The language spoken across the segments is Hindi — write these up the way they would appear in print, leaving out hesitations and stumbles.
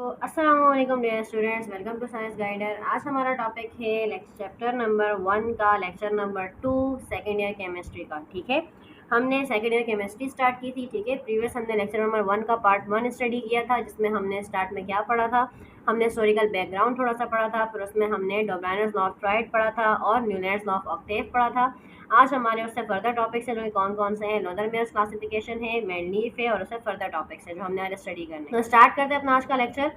तो अस्सलाम वालेकुम dear students, welcome to science guider. आज हमारा टॉपिक है चैप्टर नंबर 1 का lecture number 2 second year chemistry का। ठीक है, हमने सेकेंड ईयर केमिस्ट्री स्टार्ट की थी। ठीक है, प्रीवियस हमने लेक्चर नंबर 1 का पार्ट 1 स्टडी किया था, जिसमें हमने स्टार्ट में क्या पढ़ा था, हमने हिस्टोरिकल बैकग्राउंड थोड़ा सा पढ़ा था, फिर उसमें हमने डोब्राइनर्स लॉ ऑफ ट्राइड पढ़ा था और न्यूलैंड्स लॉ ऑफ ऑक्टेव पढ़ा था। आज हमारे उससे फर्दर टॉपिक्स है जो कि कौन कौन से हैं। लोथर-मेयर्स क्लासिफिकेशन है, मेंडलीफ है और उससे फर्दर टॉपिक्स है जो हमने आज स्टडी करने हैं। तो स्टार्ट करते हैं अपना आज का लेक्चर।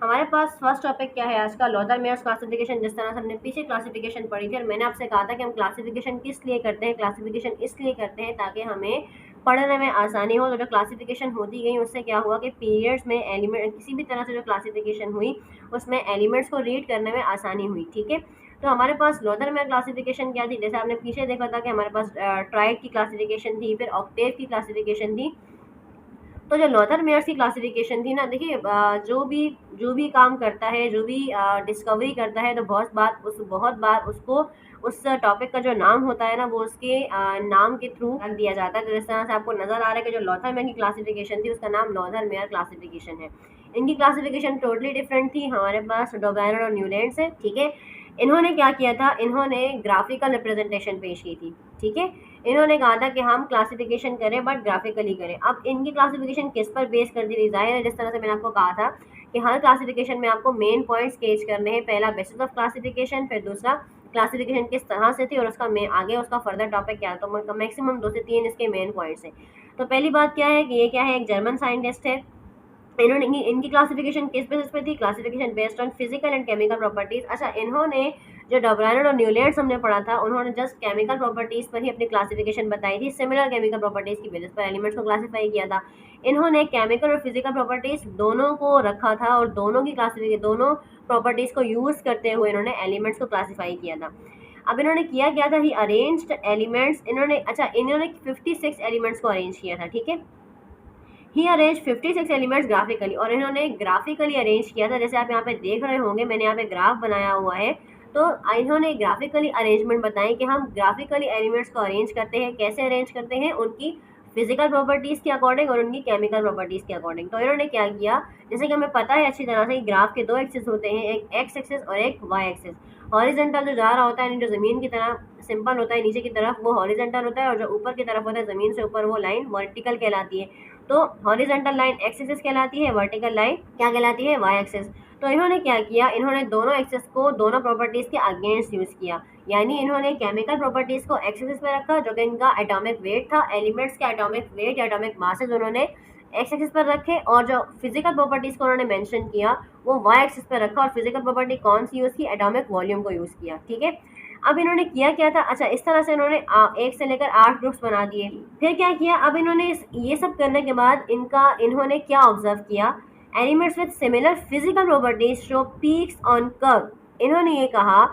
हमारे पास फर्स्ट टॉपिक क्या है आज का, लोथर-मेयर्स क्लासिफिकेशन। जिस तरह से हमने पीछे क्लासिफिकेशन पढ़ी थी और मैंने आपसे कहा था कि हम क्लासिफिकेशन किस लिए करते हैं, क्लासिफिकेशन इसलिए करते हैं ताकि हमें पढ़ने में आसानी हो। तो जो क्लासिफिकेशन होती गई उससे क्या हुआ कि पीरियड्स में एलिमेंट किसी भी तरह से जो क्लासिफिकेशन हुई उसमें एलिमेंट्स को रीड करने में आसानी हुई। ठीक है, तो हमारे पास लोथर-मेयर क्लासिफिकेशन क्या थी, जैसे आपने पीछे देखा था कि हमारे पास ट्राइड की क्लासिफिकेशन थी, फिर ऑक्टेव की क्लासिफिकेशन थी। तो जो लोथर-मेयर्स की क्लासिफिकेशन थी ना, देखिए जो भी काम करता है, जो भी डिस्कवरी करता है, तो बहुत बार उसको उस टॉपिक का जो नाम होता है ना, वो उसके नाम के थ्रू रख दिया जाता है। तो जिस तरह से आपको नज़र आ रहा है कि जो लोथर-मेयर की क्लासिफिकेशन थी उसका नाम लोथर-मेयर क्लासिफिकेशन है। इनकी क्लासिफिकेशन टोटली डिफरेंट थी। हमारे पास डोब्राइनर और न्यूलैंड्स है। ठीक है, इन्होंने क्या किया था, इन्होंने ग्राफिकल रिप्रेजेंटेशन पेश की थी। ठीक है, इन्होंने कहा था कि हम क्लासिफिकेशन करें बट ग्राफिकली करें। अब इनकी क्लासिफिकेशन किस पर बेस कर दी गई, जाहिर है जिस तरह से मैंने आपको कहा था कि हर क्लासिफिकेशन में आपको मेन पॉइंट्स स्केच करने हैं। पहला बेसिस ऑफ क्लासिफिकेशन, फिर दूसरा क्लासिफिकेशन किस तरह से थी और उसका आगे उसका फर्दर टॉपिक क्या है। तो मैक्सिमम 2 से 3 इसके मेन पॉइंट्स हैं। तो पहली बात क्या है कि ये क्या है, एक जर्मन साइंटिस्ट है। इन्होंने इनकी क्लासिफिकेशन किस बेसिस पे थी, classification based on physical and chemical properties. अच्छा, इन्होंने जो डोब्राइनर और न्यूलैंड्स हमने पढ़ा था, उन्होंने जस्ट केमिकल प्रॉपर्टीज पर ही अपनी क्लासिफिकेशन बताई थी, सिमिलर केमिकल प्रॉपर्टीज की बेसिस पर एलिमेंट्स को क्लासिफाई किया था। इन्होंने केमिकल और फिजिकल प्रॉपर्टीज दोनों को रखा था और दोनों की क्लासिफिकेशन, दोनों प्रॉपर्टीज को यूज करते हुए इन्होंने एलिमेंट्स को क्लासिफाई किया था। अब इन्होंने किया क्या था, ही अरेंज्ड एलिमेंट्स। इन्होंने 56 एलिमेंट्स को अरेंज किया था। ठीक है, ही अरेंज 56 एलिमेंट्स ग्राफिकली, और इन्होंने ग्राफिकली अरेंज किया था। जैसे आप यहाँ पे देख रहे होंगे, मैंने यहाँ पे ग्राफ बनाया हुआ है। तो इन्होंने ग्राफिकली अरेंजमेंट बताई कि हम ग्राफिकली एलिमेंट्स को अरेंज करते हैं। कैसे अरेंज करते हैं, उनकी फिजिकल प्रॉपर्टीज़ के अकॉर्डिंग और उनकी केमिकल प्रॉपर्टीज़ के अकॉर्डिंग। तो इन्होंने क्या किया, जैसे कि हमें पता है अच्छी तरह से, ग्राफ के 2 एक्सिस होते हैं, एक एक्स एक्सिस और एक वाई एक्सिस। हॉरिजॉन्टल जो जा रहा होता है, जो ज़मीन की तरह सिंपल होता है नीचे की तरफ, वो हॉरिजॉन्टल होता है, और जो ऊपर की तरफ होता है ज़मीन से ऊपर, वो लाइन वर्टिकल कहलाती है। तो हॉरिजॉन्टल लाइन एक्स एक्सिस कहलाती है, वर्टिकल लाइन क्या कहलाती है, वाई एक्सिस। तो इन्होंने क्या किया, इन्होंने दोनों एक्सिस को दोनों प्रॉपर्टीज के अगेंस्ट यूज किया। यानी इन्होंने केमिकल प्रॉपर्टीज को एक्स एक्सिस पे रखा, जो कि इनका एटॉमिक वेट था, एलिमेंट्स के एटॉमिक वेट या एटॉमिक मासेज उन्होंने एक्स एक्सिस पर रखे, और जो फिजिकल प्रॉपर्टीज को उन्होंने मेंशन किया वो वाई एक्सिस पर रखा, और फिजिकल प्रॉपर्टी कौन सी यूज की, एटॉमिक वॉल्यूम को यूज किया। ठीक है, अब इन्होंने किया क्या था, अच्छा इस तरह से इन्होंने 1 से लेकर 8 ग्रुप्स बना दिए। फिर क्या किया, अब इन्होंने ये सब करने के बाद इन्होंने क्या ऑब्जर्व किया, elements with similar physical properties show peaks on curve. इन्होंने ये कहा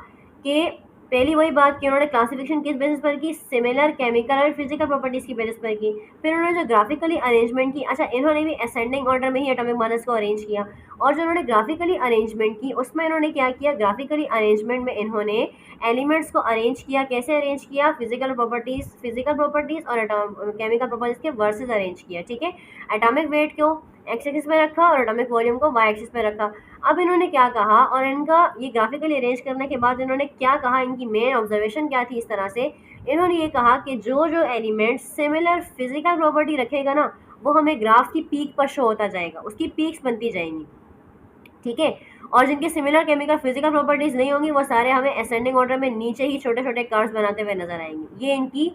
कि पहली वही बात कि उन्होंने क्लासिफिकेशन किस बेसिस पर की, सिमिलर केमिकल और फिजिकल प्रॉपर्टीज की बेसिस पर की। फिर उन्होंने जो ग्राफिकली अरेंजमेंट की, अच्छा इन्होंने भी असेंडिंग ऑर्डर में ही एटॉमिक मासेस को अरेंज किया। और जो उन्होंने ग्राफिकली अरेंजमेंट की, उसमें इन्होंने क्या किया, ग्राफिकली अरेंजमेंट में इन्होंने एलिमेंट्स को अरेंज किया। कैसे अरेंज किया, फिजिकल प्रॉपर्टीज और केमिकल प्रॉपर्टीज के वर्सेस अरेंज किया। ठीक है, एटॉमिक वेट को एक्स एक्सिस पे रखा और एटॉमिक वॉल्यूम को वाई एक्सिस पे रखा। अब इन्होंने क्या कहा, और इनका ये ग्राफिकली अरेंज करने के बाद इन्होंने क्या कहा, इनकी मेन ऑब्जर्वेशन क्या थी, इस तरह से इन्होंने ये कहा कि जो जो एलिमेंट सिमिलर फिजिकल प्रॉपर्टी रखेगा ना, वो हमें ग्राफ की पीक पर शो होता जाएगा, उसकी पीक्स बनती जाएंगी। ठीक है, और जिनके सिमिलर केमिकल फिजिकल प्रॉपर्टीज नहीं होंगी, वो सारे हमें असेंडिंग ऑर्डर में नीचे ही छोटे छोटे कर्व्स बनाते हुए नजर आएंगे। ये इनकी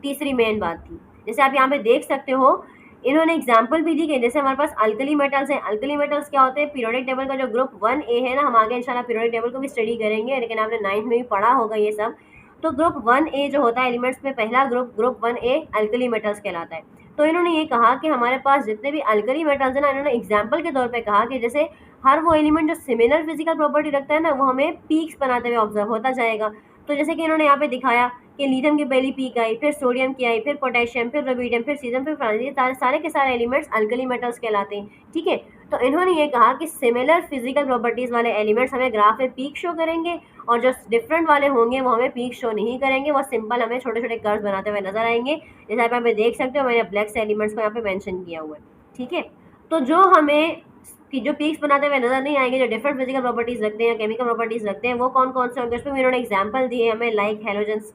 तीसरी मेन बात थी। जैसे आप यहाँ पे देख सकते हो, इन्होंने एग्जाम्पल भी दी कि जैसे हमारे पास अल्कली मेटल्स हैं। अल्कली मेटल्स क्या होते हैं, पीरियोडिक टेबल का जो ग्रुप 1A है ना, हम आगे इंशाल्लाह पीरियोडिक टेबल को भी स्टडी करेंगे, लेकिन आपने 9th में भी पढ़ा होगा ये सब। तो ग्रुप 1A जो होता है एलिमेंट्स में, पहला ग्रुप 1A अल्कली मेटल्स कहलाता है। तो इन्होंने ये कहा कि हमारे पास जितने भी अल्कली मेटल्स हैं ना, इन्होंने एग्जाम्पल के तौर पर कहा कि जैसे हर वो एलिमेंट जो सिमिलर फिजिकल प्रॉपर्टी रखता है ना, वो हमें पीक्स बनाते हुए ऑब्जर्व होता जाएगा। तो जैसे कि इन्होंने यहाँ पे दिखाया कि लिथियम की पहली पीक आई, फिर सोडियम की आई, फिर पोटेशियम, फिर रुबिडियम, फिर सीजियम, फिर फ्रांसियम, सारे के सारे एलिमेंट्स अल्कली मेटल्स कहलाते हैं। ठीक है, तो इन्होंने ये कहा कि सिमिलर फिजिकल प्रॉपर्टीज वाले एलिमेंट्स हमें ग्राफ में पीक शो करेंगे, और जो डिफरेंट वाले होंगे वो हमें पीक शो नहीं करेंगे, वो सिंपल हमें छोटे छोटे कर्व्स बनाते हुए नजर आएंगे। जैसे आप यहाँ पे देख सकते हो, मैंने ब्लैक से एलिमेंट्स को यहाँ पे मेंशन किया हुआ है। ठीक है, तो जो हमें कि जो पीक्स बनाते हुए नजर नहीं आएंगे, जो डिफरेंट फिजिकल प्रॉपर्टीज रखते हैं, केमिकल प्रॉपर्टीज रखते हैं, वो कौन कौन से होंगे, उसमें इन्होंने एग्जाम्पल दिए हमें, लाइक हेलोजेंस।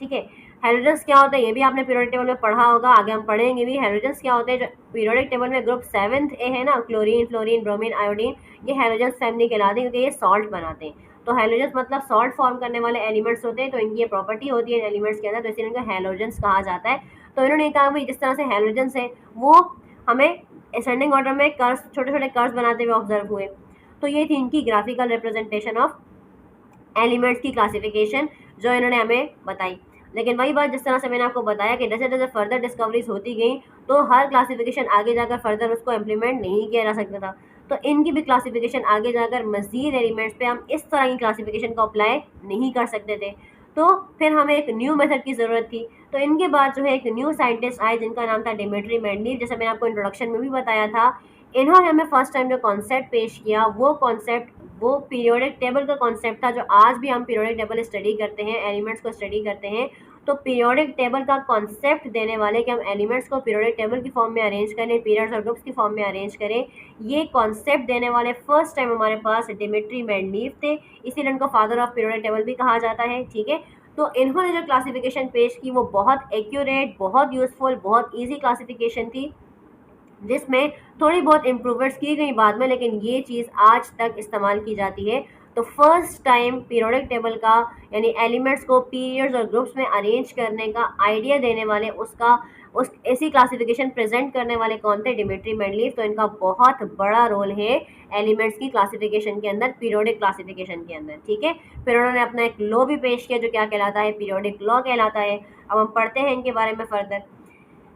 ठीक है, हेलोजेंस क्या होता है ये भी आपने पीरियोडिक टेबल में पढ़ा होगा, आगे हम पढ़ेंगे भी। हेलोजेंस क्या होते हैं, जो पीरियोडिक टेबल में ग्रुप 7 ए है ना, क्लोरीन, फ्लोरीन, ब्रोमीन, आयोडीन, ये हेलोजेंस फैमिली कहलाते हैं क्योंकि ये सॉल्ट बनाते हैं। तो हेलोजेंस मतलब सॉल्ट फॉर्म करने वाले एलिमेंट्स होते हैं, तो इनकी ये प्रॉपर्टी होती है एलिमेंट्स के अंदर, तो इसलिए इनको हेलोजेंस कहा जाता है। तो इन्होंने कहा भाई जिस तरह से हेलोजेंस है वो हमें असेंडिंग ऑर्डर में कर्व्स, छोटे छोटे कर्व्स बनाते हुए ऑब्जर्व हुए। तो ये थी इनकी ग्राफिकल रिप्रेजेंटेशन ऑफ एलिमेंट्स की क्लासिफिकेशन जो इन्होंने हमें बताई। लेकिन वही बात जिस तरह से मैंने आपको बताया कि जैसे जैसे फर्दर डिस्कवरीज होती गई तो हर क्लासिफिकेशन आगे जाकर फर्दर उसको इम्प्लीमेंट नहीं किया जा सकता था। तो इनकी भी क्लासिफिकेशन आगे जाकर मजीद एलिमेंट्स पे हम इस तरह की क्लासिफिकेशन को अप्लाई नहीं कर सकते थे, तो फिर हमें एक न्यू मेथड की ज़रूरत थी। तो इनके बाद जो है एक न्यू साइंटिस्ट आए जिनका नाम था डिमिट्री मेंडलीव, जैसे मैंने आपको इंट्रोडक्शन में भी बताया था। इन्होंने हमें फर्स्ट टाइम जो कॉन्सेप्ट पेश किया वो कॉन्सेप्ट वो पीरियोडिक टेबल का कॉन्सेप्ट था, जो आज भी हम पीरियोडिक टेबल स्टडी करते हैं, एलिमेंट्स को स्टडी करते हैं। तो पीरियोडिक टेबल का कॉन्सेप्ट देने वाले कि हम एलिमेंट्स को पीरियोडिक टेबल की फॉर्म में अरेंज करें, पीरियड्स और ग्रुप्स की फॉर्म में अरेंज करें, ये कॉन्सेप्ट देने वाले फर्स्ट टाइम हमारे पास डिमिट्री मेंडलीव थे, इसीलिए इनको फादर ऑफ पीरियोडिक टेबल भी कहा जाता है। ठीक है, तो इन्होंने जो क्लासिफिकेशन पेश की वो बहुत एक्यूरेट, बहुत यूजफुल, बहुत ईजी क्लासिफिकेशन थी, जिसमें थोड़ी बहुत इम्प्रूवमेंट्स की गई बाद में, लेकिन ये चीज़ आज तक इस्तेमाल की जाती है। तो फर्स्ट टाइम पीरियोडिक टेबल का यानी एलिमेंट्स को पीरियड्स और ग्रुप्स में अरेंज करने का आइडिया देने वाले उस ऐसी क्लासिफिकेशन प्रेजेंट करने वाले कौन थे, डिमिट्री मेंडलीव। तो इनका बहुत बड़ा रोल है एलिमेंट्स की क्लासिफिकेशन के अंदर, पीरियोडिक क्लासिफिकेशन के अंदर। ठीक है, फिर उन्होंने अपना एक लॉ भी पेश किया जो क्या कहलाता है, पीरियोडिक लॉ कहलाता है। अब हम पढ़ते हैं इनके बारे में फर्दर।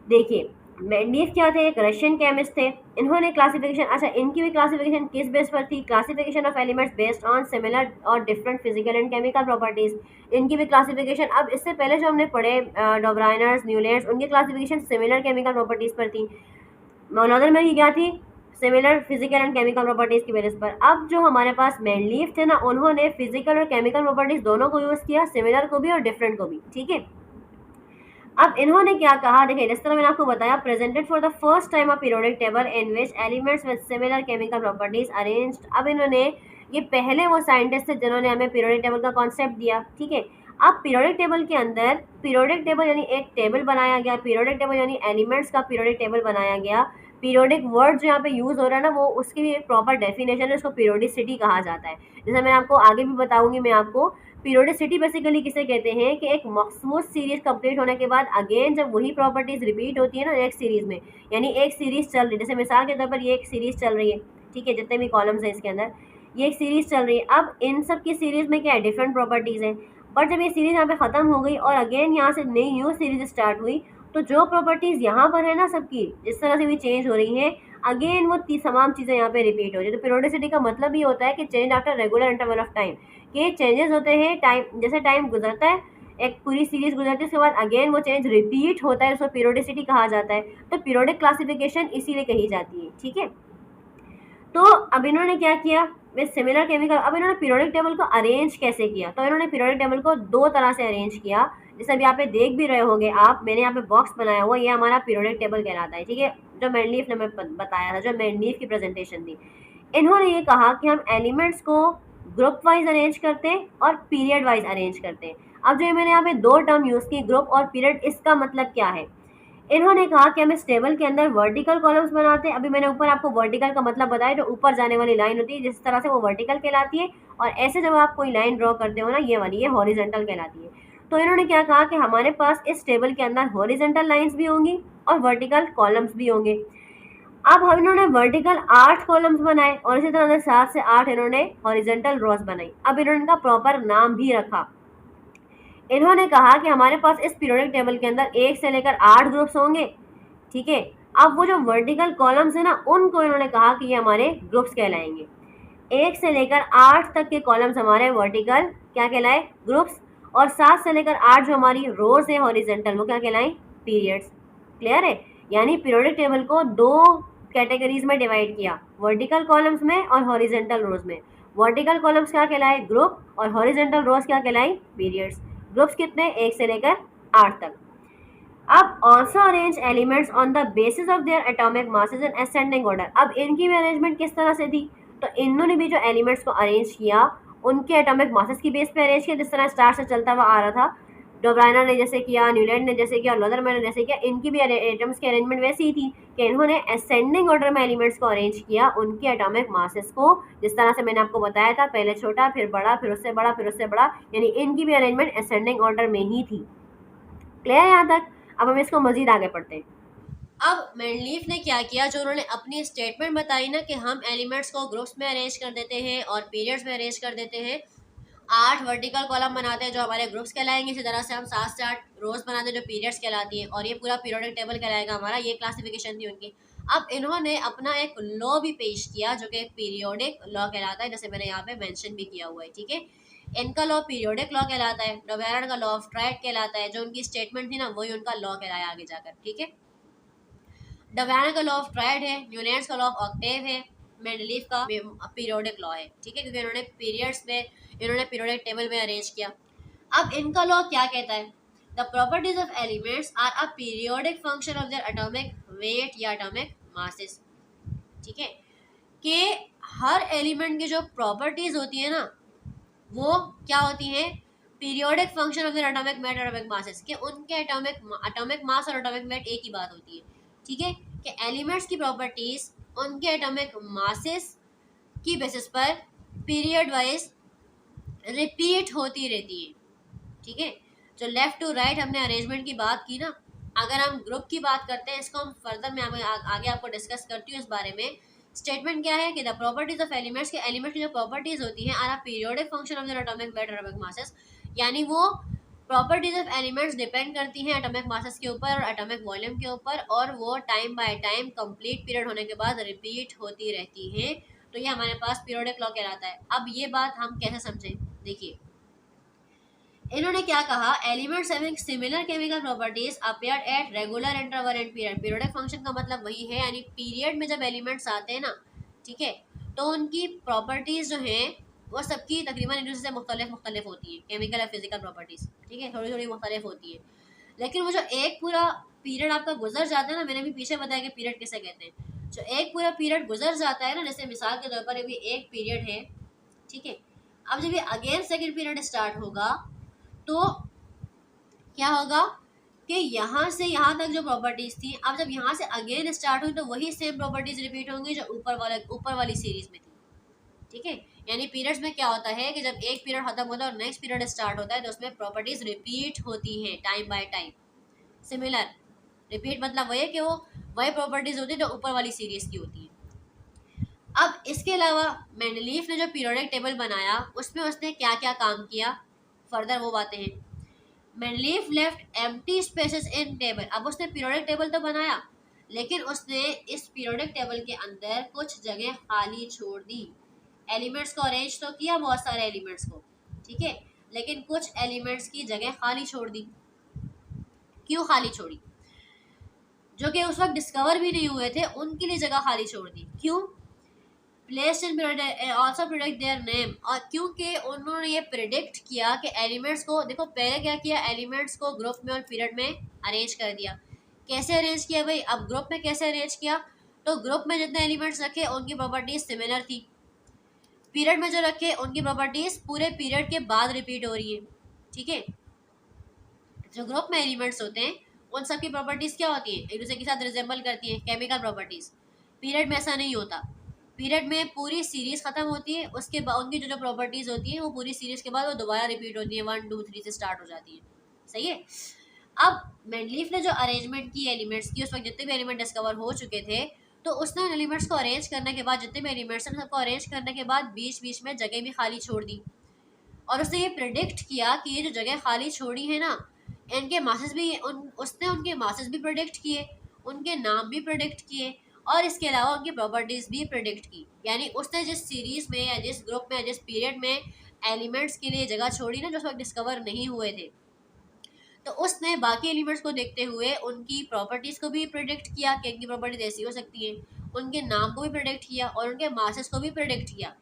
देखिए मेंडलीव क्या थे, एक रशियन केमिस्ट थे। इन्होंने क्लासिफिकेशन, अच्छा इनकी भी क्लासिफिकेशन किस बेस पर थी, classification of elements based on similar और different physical and chemical properties. इनकी भी क्लासिफिकेशन, अब इससे पहले जो हमने पढ़े डोब्राइनर्स, न्यूलैंड्स, उनकी क्लासिफिकेशन सिमिलर केमिकल प्रॉपर्टीज पर थी। नॉर्दर्न की क्या थी, similar physical and chemical properties की बेसिस पर। अब जो हमारे पास मेंडलीव थे ना, उन्होंने फिजिकल और केमिकल प्रॉपर्टीज दोनों को यूज किया, सिमिलर को भी और डिफरेंट को भी। ठीक है, अब इन्होंने क्या कहा, देखिए जिस तरह मैंने आपको बताया, presented for the first time a periodic table in which elements with similar chemical properties arranged. अब इन्होंने, ये पहले वो साइंटिस्ट थे जिन्होंने हमें पीरियोडिक टेबल का कॉन्सेप्ट दिया। ठीक है, अब पीरियोडिक टेबल के अंदर, पीरियोडिक टेबल यानी एक टेबल बनाया गया, पीरियोडिक टेबल यानी एलिमेंट्स का पीरियोडिक टेबल बनाया गया। पीरियोडिक वर्ड जो यहाँ पे यूज हो रहा है ना, वो उसकी भी एक प्रॉपर डेफिनेशन है, उसको पीरियोडिसिटी कहा जाता है। जैसे मैं आपको आगे भी बताऊंगी, मैं आपको पीरियोडिसिटी बेसिकली किसे कहते हैं कि एक मखसूस सीरीज कंप्लीट होने के बाद अगेन जब वही प्रॉपर्टीज रिपीट होती है ना एक सीरीज में, यानी एक सीरीज चल रही है, जैसे मिसाल के तौर पर ये एक सीरीज चल रही है। ठीक है, जितने भी कॉलम्स हैं इसके अंदर ये एक सीरीज चल रही है। अब इन सब की सीरीज में क्या है, डिफरेंट प्रॉपर्टीज हैं। बट जब ये सीरीज यहाँ पे खत्म हो गई और अगेन यहाँ से नई न्यू सीरीज स्टार्ट हुई, तो जो प्रॉपर्टीज यहाँ पर है ना सबकी, जिस तरह से भी चेंज हो रही है, अगेन वो तमाम चीज़ें यहाँ पे रिपीट हो रही है। तो पीरियोडिसिटी का मतलब ये होता है कि change after regular interval of time, के चेंजेस होते हैं टाइम, जैसे टाइम गुजरता है, एक पूरी सीरीज गुजरती है, उसके बाद अगेन वो चेंज रिपीट होता है, उसको पीरियोडिसिटी कहा जाता है। तो पीरियोडिक क्लासिफिकेशन इसीलिए कही जाती है। ठीक है, तो अब इन्होंने क्या किया विद सिमिलर केमिकल, अब इन्होंने पीरियोडिक टेबल को अरेंज कैसे किया, तो इन्होंने पीरियोडिक टेबल को दो तरह से अरेंज किया। जैसे अभी यहाँ पे देख भी रहे होंगे आप, मैंने यहाँ पे बॉक्स बनाया हुआ, ये हमारा पीरियोडिक टेबल कहलाता है। ठीक है, जो मेंडलीव ने हमें बताया था, जो मेंडलीव की प्रेजेंटेशन थी, इन्होंने ये कहा कि हम एलिमेंट्स को ग्रुप वाइज अरेंज करते हैं और पीरियड वाइज अरेंज करते हैं। अब जो मैंने यहाँ पे दो टर्म यूज़ की, ग्रुप और पीरियड, इसका मतलब क्या है, इन्होंने कहा कि हम इस टेबल के अंदर वर्टिकल कॉलम्स बनाते हैं। अभी मैंने ऊपर आपको वर्टिकल का मतलब बताया, जो ऊपर जाने वाली लाइन होती है जिस तरह से वो वर्टिकल कहलाती है, और ऐसे जब आप कोई लाइन ड्रॉ करते हो ना, ये वाली, ये हॉरिजॉन्टल कहलाती है। तो इन्होंने क्या कहा कि हमारे पास इस टेबल के अंदर हॉरिजॉन्टल लाइंस भी होंगी और वर्टिकल कॉलम्स भी होंगे। अब हम इन्होंने वर्टिकल 8 कॉलम्स बनाए और इसी तरह से 7 से 8 इन्होंने हॉरिजॉन्टल रोज बनाई। अब इन्होंने इनका प्रॉपर नाम भी रखा। इन्होंने कहा कि हमारे पास इस पीरियोडिक टेबल के अंदर 1 से लेकर 8 ग्रुप्स होंगे। ठीक है, अब वो जो वर्टिकल कॉलम्स है ना, उनको इन्होंने कहा कि ये हमारे ग्रुप्स कहलाएंगे। 1 से लेकर 8 तक के कॉलम्स हमारे वर्टिकल क्या कहलाए, ग्रुप्स, और 7 से लेकर 8 जो हमारी रोज है हॉरिजॉन्टल, वो क्या कहलाएं, पीरियड्स। क्लियर है, यानी पीरियोडिक टेबल को दो कैटेगरीज में डिवाइड किया, वर्टिकल कॉलम्स में और हॉरिजॉन्टल रोज में। वर्टिकल कॉलम्स क्या कहलाए, ग्रुप, और हॉरिजॉन्टल रोज क्या कहलाई, पीरियड्स। ग्रुप्स कितने, 1 से लेकर 8 तक। अब also arrange elements on the basis of their atomic masses in ascending order. अब इनकी भी अरेंजमेंट किस तरह से थी, तो इन्होंने भी जो एलिमेंट्स को अरेंज किया उनके एटॉमिक मासेस की बेस पे अरेंज किया, जिस तरह स्टार से चलता हुआ आ रहा था। डोब्राइनर ने जैसे किया, न्यूलैंड ने जैसे किया, लॉदरमैन ने जैसे किया, इनकी भी एटम्स की अरेंजमेंट वैसी ही थी कि इन्होंने असेंडिंग ऑर्डर में एलिमेंट्स को अरेंज किया उनके एटॉमिक मासेस को, जिस तरह से मैंने आपको बताया था, पहले छोटा फिर बड़ा फिर उससे बड़ा फिर उससे बड़ा, यानी इनकी भी अरेंजमेंट असेंडिंग ऑर्डर में ही थी। क्लियर है यहाँ तक? अब हम इसको मजीद आगे पढ़ते हैं। अब मेंडलीफ ने क्या किया, जो उन्होंने अपनी स्टेटमेंट बताई ना कि हम एलिमेंट्स को ग्रुप्स में अरेंज कर देते हैं और पीरियड्स में अरेंज कर देते हैं, 8 वर्टिकल कॉलम बनाते हैं जो हमारे ग्रुप्स कहलाएंगे, इसी तरह से हम 7 से 8 रोज बनाते हैं जो पीरियड्स कहलाती हैं, और ये पूरा पीरियोडिक टेबल कहलाएगा हमारा। ये क्लासिफिकेशन थी उनकी। अब इन्होंने अपना एक लॉ भी पेश किया जो कि पीरियोडिक लॉ कहलाता है, जैसे मैंने यहाँ पे मेंशन भी किया हुआ है, ठीक है। इनका लॉ पीरियोडिक लॉ कहलाता है, डोबेरन का लॉ ऑफ ट्राइड कहलाता है, जो उनकी स्टेटमेंट थी ना वही उनका लॉ कहलाया आगे जाकर, ठीक है। डोबेरन का लॉ ऑफ ट्राइड है, न्यूलैंड्स का लॉ ऑफ ऑक्टेव है, मेंडलीफ का पीरियोडिक लॉ है, ठीक है, क्योंकि इन्होंने पीरियड्स में, इन्होंने पीरियोडिक टेबल में अरेंज किया। अब इनका लॉ क्या कहता है, the properties of elements are a periodic function of their atomic weight या एटॉमिक मासेस, ठीक है, कि हर एलिमेंट की जो प्रॉपर्टीज होती है ना वो क्या होती हैं, periodic function of their atomic weight और एटॉमिक मासेस, के उनके एटॉमिक मास और एटॉमिक वेट एक ही बात होती है, ठीक है, कि एलिमेंट्स की प्रॉपर्टीज उनके एटॉमिक मासेस की बेसिस पर पीरियड वाइज रिपीट होती रहती है, ठीक है। जो लेफ्ट टू राइट हमने अरेंजमेंट की बात की ना, अगर हम ग्रुप की बात करते हैं, इसको हम फर्दर में आगे आपको डिस्कस करती हूँ इस बारे में। स्टेटमेंट क्या है कि द प्रॉपर्टीज ऑफ एलिमेंट्स, के एलिमेंट्स की जो प्रॉपर्टीज होती हैं are a periodic function of their atomic weight और एटॉमिक मासेस, यानी वो प्रॉपर्टीज ऑफ एलिमेंट्स डिपेंड करती हैं एटॉमिक मासेस के ऊपर और एटॉमिक वॉल्यूम के ऊपर, और वो time by time complete period होने के बाद रिपीट होती रहती हैं। तो ये हमारे पास पीरियोडिक लॉ कहलाता है। अब ये बात हम कैसे समझें, देखिए इन्होंने क्या कहा, elements having similar chemical properties appear at regular interval and period. Periodic function का मतलब वही है, यानी पीरियड में जब एलिमेंट्स आते हैं ना, ठीक है, तो उनकी प्रॉपर्टीज जो हैं वो सबकी तकरीबन एक दूसरे से मुख्तलिफ होती है, केमिकल या फिजिकल प्रॉपर्टीज, ठीक है, थोड़ी थोड़ी मुख्तलिफ होती है। लेकिन वो जो एक पूरा पीरियड आपका गुजर जाता है ना, मैंने भी पीछे बताया कि पीरियड किसे कहते हैं, जो एक पूरा पीरियड गुजर जाता है ना, जैसे मिसाल के तौर पर अभी एक पीरियड है, ठीक है, अब जब ये अगेन सेकेंड पीरियड स्टार्ट होगा तो क्या होगा कि यहाँ से यहाँ तक जो प्रॉपर्टीज थी, अब जब यहाँ से अगेन स्टार्ट हुई तो वही सेम प्रॉपर्टीज रिपीट होंगी जो ऊपर वाली सीरीज में थी, ठीक है। यानी पीरियड्स में क्या होता है कि जब एक पीरियड खत्म होता है और नेक्स्ट पीरियड स्टार्ट होता है तो उसमें प्रॉपर्टीज रिपीट होती हैं time by time. Similar repeat मतलब वही है कि वो वही प्रॉपर्टीज होती है जो ऊपर वाली सीरीज की होती है। अब इसके अलावा मेंडलीफ ने जो पीरियोडिक टेबल बनाया उसमें उसने क्या क्या काम किया, फर्दर वो बातें हैं। मेंडलीफ लेफ्ट एम्प्टी स्पेसेस इन टेबल। अब उसने पीरियोडिक टेबल तो बनाया, लेकिन उसने इस पीरियोडिक टेबल के अंदर कुछ जगह खाली छोड़ दी। एलिमेंट्स को अरेंज तो किया बहुत सारे एलिमेंट्स को, ठीक है, लेकिन कुछ एलिमेंट्स की जगह खाली छोड़ दी। क्यों खाली छोड़ी, जो कि उस वक्त डिस्कवर भी नहीं हुए थे उनके लिए जगह खाली छोड़ दी। क्यों, place in also predict their name, और क्योंकि उन्होंने ये प्रिडिक्ट किया कि एलिमेंट्स को, देखो पहले क्या किया, एलिमेंट्स को ग्रुप में और पीरियड में अरेंज कर दिया। कैसे अरेंज किया भाई, अब ग्रुप में कैसे अरेंज किया, तो ग्रुप में जितने एलिमेंट्स रखे उनकी प्रॉपर्टीज सिमिलर थी, पीरियड में जो रखे उनकी प्रॉपर्टीज पूरे पीरियड के बाद रिपीट हो रही है, ठीक है। जो ग्रुप में एलिमेंट्स होते हैं उन सब की प्रॉपर्टीज क्या होती है, एक दूसरे के साथ रिजेंबल करती हैं, केमिकल प्रॉपर्टीज। पीरियड में ऐसा नहीं होता, पीरियड में पूरी सीरीज खत्म होती है, उसके बाद उनकी जो प्रॉपर्टीज होती है वो पूरी सीरीज के बाद वो दोबारा रिपीट होती है, 1 2 3 से स्टार्ट हो जाती है, सही है। अब मेंडलीफ ने जो अरेंजमेंट की एलिमेंट्स की, उस वक्त जितने भी एलिमेंट डिस्कवर हो चुके थे, तो उसने उन एलिमेंट्स को अरेंज करने के बाद, जितने भी एलिमेंट्स हैं सबको अरेंज करने के बाद बीच बीच में जगह भी खाली छोड़ दी, और उसने ये प्रिडिक्ट किया कि ये जो जगह खाली छोड़ी है ना, इनके मासेस भी उसने उनके मासेस भी प्रिडिक्ट किए, उनके नाम भी प्रिडिक्ट किए, और इसके अलावा उनकी प्रॉपर्टीज भी प्रिडिक्ट की। यानी उसने जिस सीरीज में या जिस ग्रुप में या जिस पीरियड में एलिमेंट्स के लिए जगह छोड़ी ना जो उस वक्त डिस्कवर नहीं हुए थे, तो उसने बाकी एलिमेंट्स को देखते हुए उनकी प्रॉपर्टीज को भी प्रिडिक्ट किया कि इनकी प्रॉपर्टीज ऐसी हो सकती हैं, उनके नाम को भी प्रिडिक्ट किया और उनके मासेस को भी प्रिडिक्ट किया।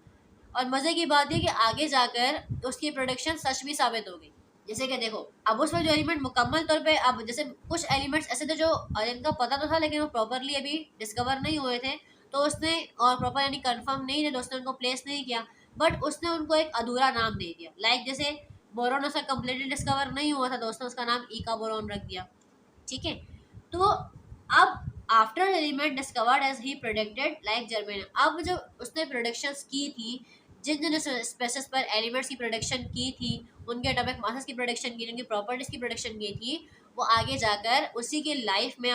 और मज़े की बात है कि आगे जाकर उसकी प्रोडिक्शन सच भी साबित हो गई, जैसे कि देखो, अब उसमें जो एलिमेंट मुकम्मल तौर पे, अब जैसे कुछ एलिमेंट्स ऐसे थे जो जिनका पता तो था लेकिन वो प्रॉपरली अभी डिस्कवर नहीं हुए थे, तो उसने, और प्रॉपर यानी कंफर्म नहीं थे, तो उसने उनको प्लेस नहीं किया, बट उसने उनको एक अधूरा नाम दे दिया। लाइक जैसे बोरोन उसका कम्प्लीटली डिस्कवर नहीं हुआ था, तो उसने उसका नाम ईका बोरोन रख दिया। ठीक है, तो अब after element discovered as he predicted like germanium, अब जो उसने प्रोडक्शंस की थी, जिन जिन स्पेसिस पर एलिमेंट्स की प्रोडक्शन की थी, उनके एटॉमिक मासेस की प्रोडक्शन की, उनकी प्रॉपर्टीज की प्रोडक्शन की थी, वो आगे जाकर उसी की लाइफ में,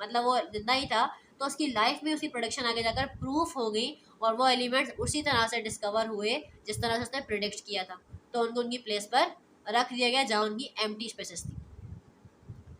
मतलब वो जिंदा ही था तो उसकी लाइफ में उसकी प्रोडक्शन आगे जाकर प्रूफ हो गई, और वो एलिमेंट्स उसी तरह से डिस्कवर हुए जिस तरह से उसने प्रिडिक्ट किया था, तो उनको उनकी प्लेस पर रख दिया गया जहाँ उनकी एम्प्टी स्पेसेस थी।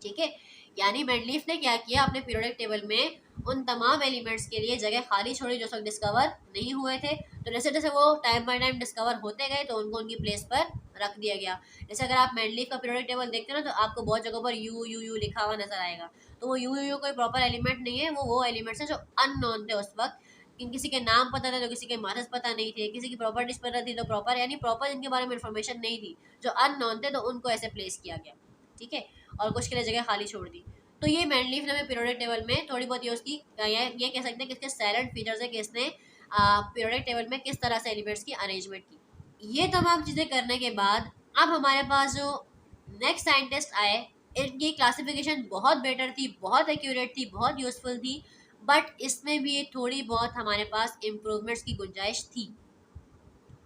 ठीक है, यानी मेंडलीफ ने क्या किया, अपने पीरियोडिक टेबल में उन तमाम एलिमेंट्स के लिए जगह खाली छोड़ी जो सब डिस्कवर नहीं हुए थे, तो जैसे जैसे वो टाइम बाय टाइम डिस्कवर होते गए तो उनको उनकी प्लेस पर रख दिया गया। जैसे अगर आप मेंडलीफ का पीरियोडिक टेबल देखते हैं ना, तो आपको बहुत जगहों पर यू यू यू लिखा हुआ नजर आएगा, तो वो यू यू यू कोई प्रॉपर एलिमेंट नहीं है, वो एलिमेंट्स हैं जो अननोन थे उस वक्त, किसी के नाम पता थे तो किसी के मासेस पता नहीं थे, किसी की प्रॉपर्टीज पता थी तो प्रॉपर, यानी प्रॉपर इनके बारे में इन्फॉर्मेशन नहीं थी, जो अननोन थे तो उनको ऐसे प्लेस किया गया। ठीक है, और कुछ के लिए जगह खाली छोड़ दी। तो ये मेंडलीफ ने पीरियोडिक टेबल में थोड़ी बहुत ये उसकी ये कह सकते हैं कि इसके साइलेंट फीचर्स है कि इसने पीरियोडिक टेबल में किस तरह से एलिमेंट्स की अरेंजमेंट की। ये तमाम चीज़ें करने के बाद अब हमारे पास जो नेक्स्ट साइंटिस्ट आए, इनकी क्लासिफिकेशन बहुत बेटर थी, बहुत एक्यूरेट थी, बहुत यूजफुल थी, बट इसमें भी थोड़ी बहुत हमारे पास इम्प्रूवमेंट्स की गुंजाइश थी।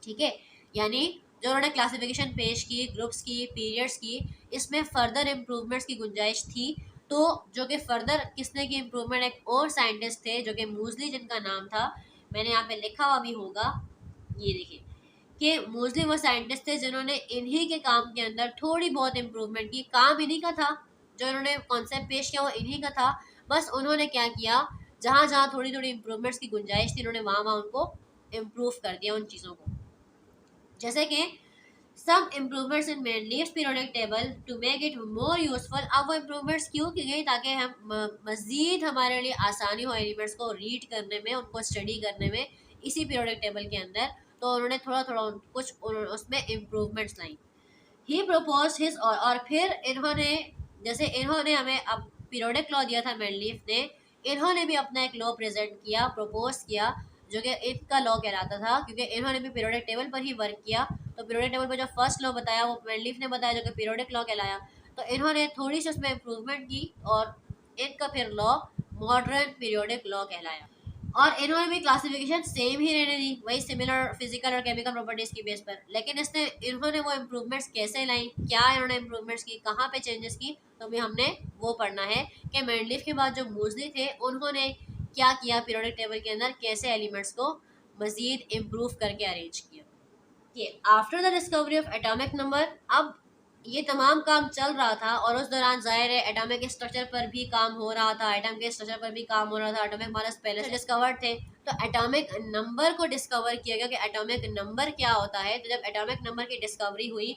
ठीक है, यानी जो उन्होंने क्लासिफिकेशन पेश की, ग्रुप्स की, पीरियड्स की, इसमें फर्दर इम्प्रूवमेंट्स की गुंजाइश थी। तो जो कि फर्दर किसने की इम्प्रूवमेंट, एक और साइंटिस्ट थे जो कि मूजली जिनका नाम था, मैंने यहाँ पे लिखा हुआ भी होगा, ये देखिए कि मूजली वो साइंटिस्ट थे जिन्होंने इन्हीं के काम के अंदर थोड़ी बहुत इम्प्रूवमेंट की। काम इन्हीं का था, जो इन्होंने कॉन्सेप्ट पेश किया वो इन्हीं का था, बस उन्होंने क्या किया, जहाँ जहाँ थोड़ी थोड़ी इम्प्रूवमेंट्स की गुंजाइश थी, उन्होंने वहाँ वहाँ उनको इम्प्रूव कर दिया उन चीज़ों को। जैसे कि some improvements in Mendeleev's periodic table to make it more useful। अब वो improvements क्यों की गई, ताकि हम मज़ीद हमारे लिए आसानी हो एलिमेंट्स को रीड करने में, उनको स्टडी करने में इसी पीरियोडिक टेबल के अंदर। तो उन्होंने थोड़ा थोड़ा कुछ उसमें इम्प्रूवमेंट्स लाई। ही प्रपोज हिज, और फिर इन्होंने, जैसे इन्होंने हमें अब पीरियोडिक लॉ दिया था मेंडलीफ ने, इन्होंने भी अपना एक लॉ प्रेजेंट किया, प्रपोज किया, जो कि इनका लॉ कहलाता था, क्योंकि इन्होंने भी पीरियोडिक टेबल पर ही वर्क किया। तो पीरियोडिक टेबल पर जो फर्स्ट लॉ बताया वो मेंडलीफ ने बताया, जो कि पीरियोडिक लॉ कहलाया। तो इन्होंने थोड़ी सी उसमें इम्प्रूवमेंट की, और इनका फिर लॉ मॉडर्न पीरियोडिक लॉ कहलाया। और इन्होंने भी क्लासिफिकेशन सेम ही रहने दी, वही सिमिलर फिजिकल और केमिकल प्रॉपर्टीज की बेस पर, लेकिन इसने इन्होंने वो इम्प्रूवमेंट्स कैसे लाई, क्या इन्होंने इम्प्रूवमेंट्स की, कहाँ पे चेंजेस की, तो भी हमने वो पढ़ना है कि मेंडलीफ के बाद जो मूजली थे उन्होंने क्या किया पीरियोडिक टेबल के अंदर, कैसे एलिमेंट्स को मजीद इम्प्रूव करके अरेंज किया। After the discovery of atomic number, अब ये तमाम काम चल रहा था, और उस दौरान जाहिर है एटॉमिक स्ट्रक्चर पर भी काम हो रहा था, एटम के स्ट्रक्चर पर भी काम हो रहा था, एटॉमिक मास पहले से डिस्कवर्ड थे, तो एटॉमिक नंबर को डिस्कवर किया गया कि एटॉमिक नंबर क्या होता है। तो जब एटॉमिक नंबर की डिस्कवरी हुई,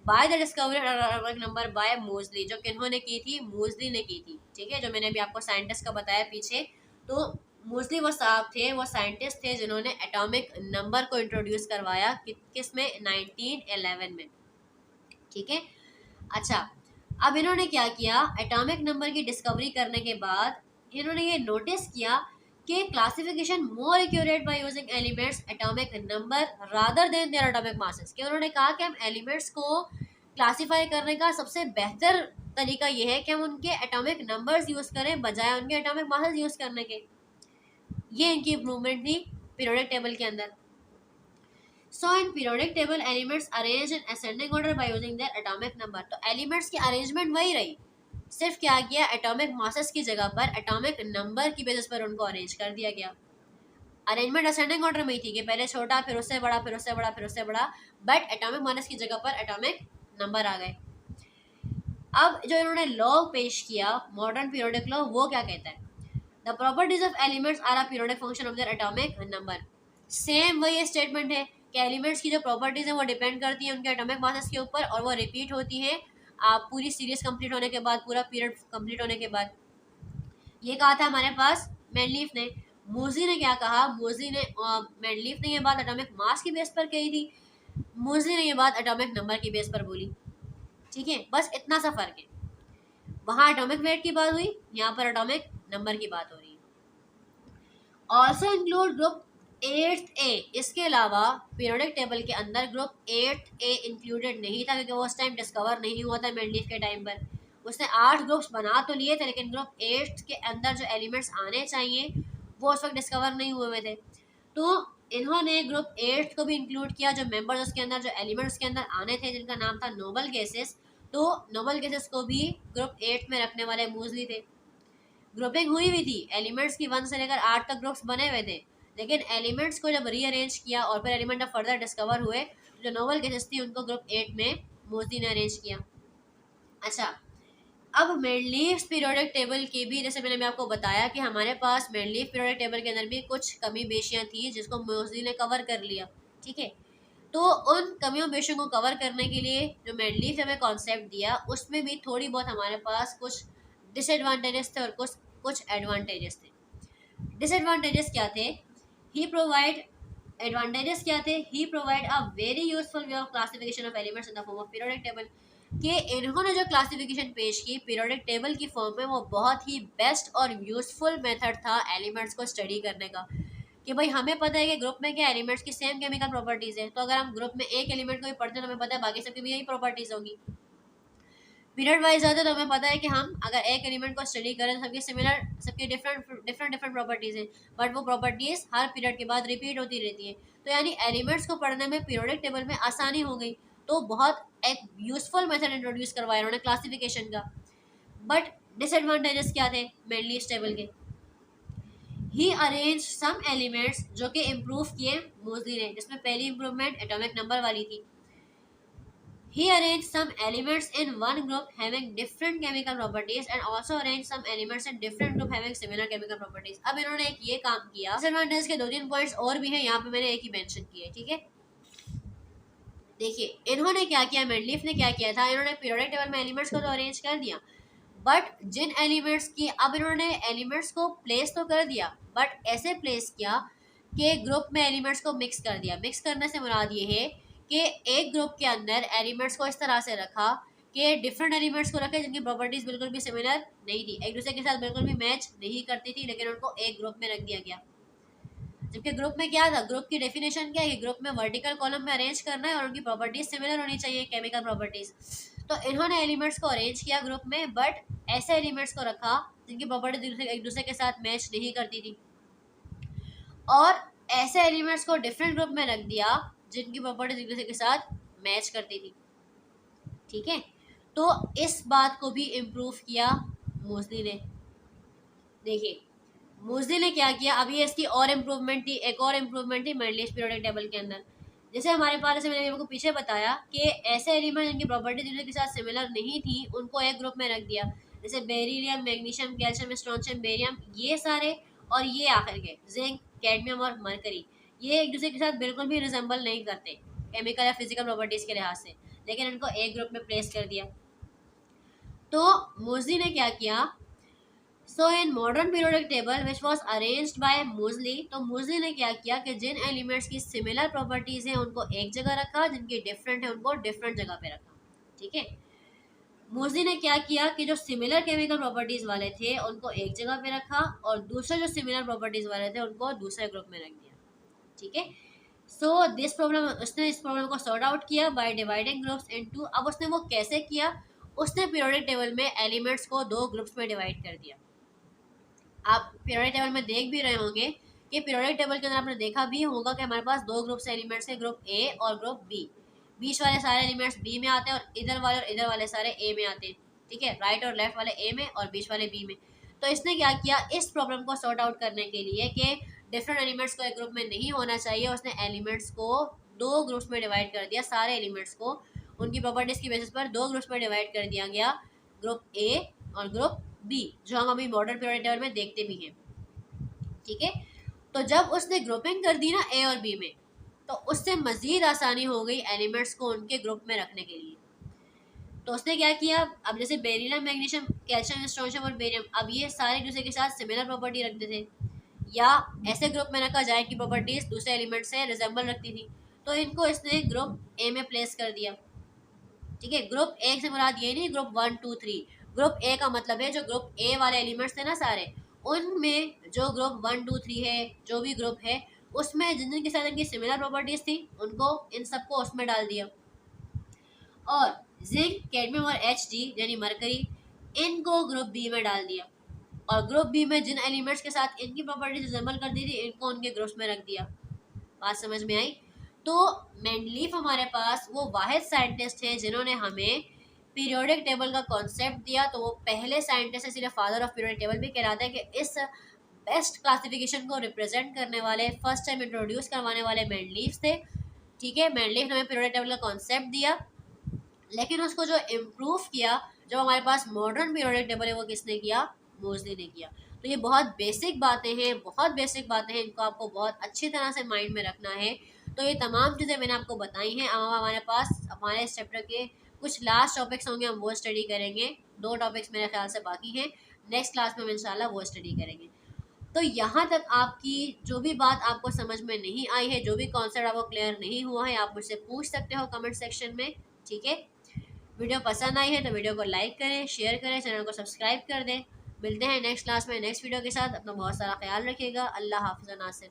by the discovery atomic number by Moseley, जो किन्होंने की थी, मूजली ने की थी। ठीक है, जो मैंने अभी आपको साइंटिस्ट का बताया पीछे, तो मूजली वो साहब थे, वो साइंटिस्ट थे जिन्होंने एटॉमिक नंबर को इंट्रोड्यूस करवाया, किस में, 1911 में। ठीक है, अच्छा, अब इन्होंने क्या किया, एटॉमिक नंबर की डिस्कवरी करने के बाद इन्होंने ये नोटिस किया कि classification more accurate by using elements atomic number rather than their atomic masses, कि उन्होंने कहा कि हम एलिमेंट्स को क्लासिफाई करने का सबसे बेहतर तरीका ये है कि हम उनके एटॉमिक नंबर्स यूज़ करें बजाय उनके एटॉमिक मासेस यूज़ करने के। ये इनकी इम्प्रूवमेंट थी पीरियोडिक टेबल के अंदर। So in periodic table elements arranged in ascending order by using their atomic number। तो एलिमेंट्स की अरेंजमेंट वही रही, सिर्फ क्या किया, एटॉमिक मासेस की जगह पर एटॉमिक नंबर की बेसिस पर उनको अरेंज कर दिया गया। अरेंजमेंट असेंडिंग ऑर्डर में ही थी कि पहले छोटा, फिर उससे बड़ा, फिर उससे बड़ा, फिर उससे बड़ा, बट एटॉमिक मासेस की जगह पर एटॉमिक नंबर आ गए। अब जो इन्होंने लॉ पेश किया, मॉडर्न पीरियोडिक लॉ, वो क्या कहता है, the properties of elements are a periodic function of their atomic number. Same वही स्टेटमेंट है कि एलिमेंट्स की जो प्रॉपर्टीज है वो डिपेंड करती है उनके एटॉमिक मासेस के ऊपर, और वो रिपीट होती है आप पूरी सीरीज कंप्लीट होने के बाद, पूरा पीरियड कंप्लीट होने के बाद। ये कहा था हमारे पास मेंडलीफ ने। मूजी ने क्या कहा, मूजी ने, मेंडलीफ ने ये बात एटॉमिक मास की बेस पर कही थी, मूजी ने ये बात एटॉमिक नंबर की बेस पर बोली। ठीक है, बस इतना सा फर्क है। वहां एटॉमिक वेट की बात हुई, यहाँ पर एटॉमिक नंबर की बात हो रही है। Also include group 8A। इसके अलावा पीरियोडिक टेबल के अंदर ग्रुप 8A इंक्लूडेड नहीं था, क्योंकि वो उस टाइम डिस्कवर नहीं हुआ था मेंडलीफ के टाइम पर। उसने 8 ग्रुप्स बना तो लिए थे, लेकिन ग्रुप 8 के अंदर जो एलिमेंट्स आने चाहिए वो उस वक्त डिस्कवर नहीं हुए हुए थे। तो इन्होंने ग्रुप 8 को भी इंक्लूड किया, जो मेंबर्स उसके अंदर, जो एलिमेंट्स के अंदर आने थे, जिनका नाम था नोबल गैसेस। तो नोबल गैसेस को भी ग्रुप 8 में रखने वाले मूजली थे। ग्रुपिंग हुई हुई थी, एलिमेंट्स की 1 से लेकर 8 तक ग्रुप्स बने हुए थे, लेकिन एलिमेंट्स को जब रीअरेंज किया और फिर एलिमेंट ऑफ फर्दर डिस्कवर हुए, जो नोबल गैसेस थी उनको ग्रुप 8 में मोस्टली ने अरेंज किया। अच्छा, अब मेंडलीव्स पीरियोडिक टेबल की भी, जैसे मैंने आपको बताया कि हमारे पास मेंडलीव पीरियोडिक टेबल के अंदर भी कुछ कमी बेशियां थी जिसको मोस्टली ने कवर कर लिया। ठीक है, तो उन कमियों बेशों को कवर करने के लिए जो मेंडलीव ने हमें कॉन्सेप्ट दिया, उसमें भी थोड़ी बहुत हमारे पास कुछ डिसएडवांटेजेस थे और कुछ एडवांटेजेस थे। डिसएडवांटेजेस क्या थे? ही प्रोवाइड एडवांटेजेस क्या थे? He provide a very useful way of classification of elements in the form of periodic table. कि इन्होंने जो क्लासिफिकेशन पेश की पीरियोडिक टेबल की फॉर्म में, वो बहुत ही बेस्ट और यूजफुल मेथड था एलिमेंट्स को स्टडी करने का। कि भाई हमें पता है कि ग्रुप में क्या एलिमेंट्स की सेम केमिकल प्रॉपर्टीज है, तो अगर हम ग्रुप में एक एलिमेंट को भी पढ़ते हैं तो हमें पता है बाकी सबकी भी यही प्रॉपर्टीज होंगी। पीरियड वाइज जाते तो हमें पता है कि हम अगर एक एलिमेंट को स्टडी करें तो सबकी सिमिलर, सबकी डिफरेंट प्रॉपर्टीज हैं, बट वो प्रॉपर्टीज हर पीरियड के बाद रिपीट होती रहती है। तो यानी एलिमेंट्स को पढ़ने में पीरियोडिक टेबल में आसानी हो गई। तो बहुत एक यूजफुल मेथड इंट्रोड्यूस करवाया उन्होंने क्लासिफिकेशन का। बट डिसएडवांटेजेस क्या थे मेनली इस टेबल के? ही अरेंज सम एलिमेंट्स, जो कि इम्प्रूव किए मोजली ने, जिसमें पहली इंप्रूवमेंट एटॉमिक नंबर वाली थी। He arranged some elements in one group having different chemical properties and also arranged some elements in different group having similar chemical properties. अब इन्होंने एक ये काम किया। डिसएडवांटेज के 2-3 पॉइंट्स और भी हैं, यहाँ पे मैंने एक ही मेंशन किए। ठीक है, देखिए इन्होंने क्या किया, मेंडलीफ ने क्या किया था, इन्होंने पीरियोडिक टेबल में एलिमेंट्स को तो अरेंज कर दिया, बट जिन एलिमेंट्स की, अब इन्होंने एलिमेंट्स को प्लेस तो कर दिया, बट ऐसे प्लेस किया कि ग्रुप में एलिमेंट्स को मिक्स कर दिया। मिक्स करने से मुराद ये है कि एक ग्रुप के अंदर एलिमेंट्स को इस तरह से रखा कि डिफरेंट एलिमेंट्स को रखे जिनकी प्रॉपर्टीज बिल्कुल भी सिमिलर नहीं थी, एक दूसरे के साथ बिल्कुल भी मैच नहीं करती थी, लेकिन उनको एक ग्रुप में रख दिया गया। जबकि ग्रुप में क्या था, ग्रुप की डेफिनेशन क्या है, ग्रुप में वर्टिकल कॉलम में अरेंज करना है और उनकी प्रॉपर्टीज सिमिलर होनी चाहिए, केमिकल प्रॉपर्टीज। तो इन्होंने एलिमेंट्स को अरेंज किया ग्रुप में, बट ऐसे एलिमेंट्स को रखा जिनकी प्रॉपर्टीज एक दूसरे के साथ मैच नहीं करती थी, और ऐसे एलिमेंट्स को डिफरेंट ग्रुप में रख दिया जिनकी प्रॉपर्टीज एक दूसरे के साथ मैच करती थी। ठीक है, तो इस बात को भी इम्प्रूव किया मोस्टली ने। देखिए मोस्टली ने क्या किया, अभी इसकी और इम्प्रूवमेंट थी, एक और इम्प्रूवमेंट थी मेंडलीव पीरियोडिक टेबल के अंदर। जैसे हमारे पास, जैसे मैंने आपको पीछे बताया कि ऐसे एलिमेंट जिनकी प्रॉपर्टी दूसरे के साथ सिमिलर नहीं थी उनको एक ग्रुप में रख दिया, जैसे beryllium, magnesium, calcium, strontium, barium, ये सारे, और ये आखिर के जिंक, कैडमियम और मरकरी, ये एक दूसरे के साथ बिल्कुल भी रिजेंबल नहीं करते केमिकल या फिजिकल प्रॉपर्टीज के लिहाज से, लेकिन इनको एक ग्रुप में प्लेस कर दिया। तो मोस्टली ने क्या किया, so in modern periodic table which was arranged by Moseley, तो मोस्टली ने क्या किया कि जिन एलिमेंट्स की सिमिलर प्रॉपर्टीज हैं उनको एक जगह रखा, जिनकी डिफरेंट है उनको डिफरेंट जगह पे रखा। ठीक है, मोस्टली ने क्या किया कि जो सिमिलर केमिकल प्रॉपर्टीज वाले थे उनको एक जगह पे रखा, और दूसरे जो सिमिलर प्रॉपर्टीज वाले थे उनको दूसरे ग्रुप में रख दिया। ठीक है, सो दिस प्रॉब्लम, उसने इस प्रॉब्लम को सॉर्ट आउट किया बाय डिवाइडिंग ग्रुप्स इनटू। अब उसने वो कैसे किया, उसने पीरियोडिक टेबल में एलिमेंट्स को 2 ग्रुप्स में डिवाइड कर दिया। आप पीरियोडिक टेबल में देख भी रहे होंगे कि पीरियोडिक टेबल के अंदर आपने देखा भी होगा कि हमारे पास 2 ग्रुप से एलिमेंट्स है, ग्रुप ए और ग्रुप बी। बीच वाले सारे एलिमेंट्स बी में आते हैं और इधर वाले सारे ए में आते हैं। ठीक है, राइट और लेफ्ट वाले ए में और बीच वाले बी में। तो इसने क्या किया, इस प्रॉब्लम को सॉर्ट आउट करने के लिए कि डिफरेंट एलिमेंट्स को एक ग्रुप में नहीं होना चाहिए, उसने एलिमेंट्स को 2 ग्रुप्स में डिवाइड कर दिया। सारे एलिमेंट्स को उनकी प्रॉपर्टीज की बेसिस पर 2 ग्रुप्स में डिवाइड कर दिया गया, ग्रुप ए और ग्रुप बी, जो हम अभी मॉडर्न पीरियोडिक टेबल में देखते भी हैं। ठीक है, तो जब उसने ग्रुपिंग कर दी ना ए और बी में, तो उससे मजीद आसानी हो गई एलिमेंट्स को उनके ग्रुप में रखने के लिए। तो उसने क्या किया, अब जैसे बेरिलियम, मैग्नीशियम, कैल्शियम, स्ट्रोंशियम और बेरियम, अब ये सारे दूसरे के साथ सिमिलर प्रॉपर्टी रखते थे, या ऐसे ग्रुप में रखा जाए कि प्रॉपर्टीज दूसरे एलिमेंट से रिजेंबल रखती थी, तो इनको इसने ग्रुप ए में प्लेस कर दिया। ठीक है। ग्रुप ए से मुराद ये नहीं ग्रुप 1 2 3। ग्रुप ए का मतलब है जो ग्रुप ए वाले एलिमेंट्स थे ना सारे, उनमें जो ग्रुप 1 2 3 है, जो भी ग्रुप है उसमें जिन जिन के साथ इनकी सिमिलर प्रॉपर्टीज थी उनको इन सबको उसमें डाल दिया। और जिंक, कैडमियम और एच डी यानी मरकरी, इनको ग्रुप बी में डाल दिया। और ग्रुप बी में जिन एलिमेंट्स के साथ इनकी प्रॉपर्टीज रिजेंबल कर दी थी इनको उनके ग्रुप्स में रख दिया। बात समझ में आई? तो मेंडलीफ हमारे पास वो वाहिद साइंटिस्ट है जिन्होंने हमें पीरियोडिक टेबल का कॉन्सेप्ट दिया। तो वो पहले साइंटिस्ट है, सिर्फ फादर ऑफ पीरियोडिक टेबल भी कहलाता है कि इस बेस्ट क्लासिफिकेशन को रिप्रेजेंट करने वाले, फर्स्ट टाइम इंट्रोड्यूस करवाने वाले मेंडलीफ थे। ठीक है, मेंडलीफ ने हमें पीरियोडिक टेबल का कॉन्सेप्ट दिया, लेकिन उसको जो इम्प्रूव किया, जो हमारे पास मॉडर्न पीरियोडिक टेबल है, वो किसने किया? मोज़ली ने किया। तो ये बहुत बेसिक बातें हैं, बहुत बेसिक बातें हैं, इनको आपको बहुत अच्छी तरह से माइंड में रखना है। तो ये तमाम चीज़ें मैंने आपको बताई हैं। अब हमारे पास हमारे इस चैप्टर के कुछ लास्ट टॉपिक्स होंगे, हम वो स्टडी करेंगे। 2 टॉपिक्स मेरे ख्याल से बाकी हैं, नेक्स्ट क्लास में हम इंशाल्लाह वो स्टडी करेंगे। तो यहाँ तक आपकी जो भी बात आपको समझ में नहीं आई है, जो भी कॉन्सेप्ट आपको क्लियर नहीं हुआ है, आप मुझसे पूछ सकते हो कमेंट सेक्शन में। ठीक है, वीडियो पसंद आई है तो वीडियो को लाइक करें, शेयर करें, चैनल को सब्सक्राइब कर दें। मिलते हैं नेक्स्ट क्लास में नेक्स्ट वीडियो के साथ। अपना बहुत सारा ख्याल रखिएगा। अल्लाह हाफ़िज़ नासिर।